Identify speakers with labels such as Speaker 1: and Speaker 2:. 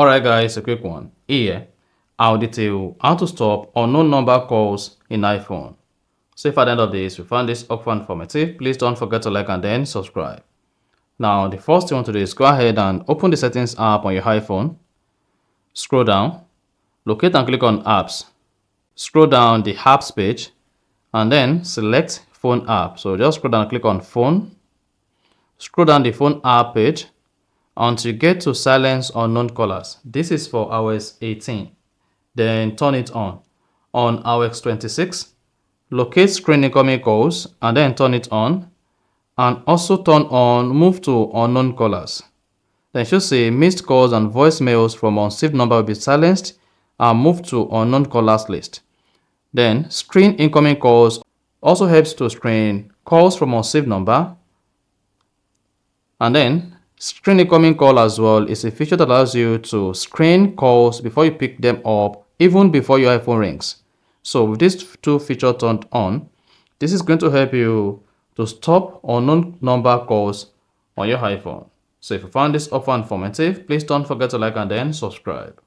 Speaker 1: Alright guys, a quick one. Here, I'll detail how to stop unknown number calls in iPhone. So if at the end of this you found this helpful and informative, please don't forget to like and then subscribe. Now the first thing you want to do is go ahead and open the settings app on your iPhone. Scroll down, locate and click on apps. Scroll down the apps page and then select phone app. So just scroll down and click on phone. Scroll down the phone app page until you get to silence unknown callers. This is for iOS 18. Then turn it on. On iOS 26, locate screen incoming calls and then turn it on. And also turn on move to unknown callers. Then it should say missed calls and voicemails from unsaved number will be silenced and move to unknown callers list. Then screen incoming calls also helps to screen calls from unsaved number. And then screen incoming call as well is a feature that allows you to screen calls before you pick them up, even before your iPhone rings. So with these two features turned on, this is going to help you to stop unknown number calls on your iPhone. So if you found this helpful and informative, please don't forget to like and then subscribe.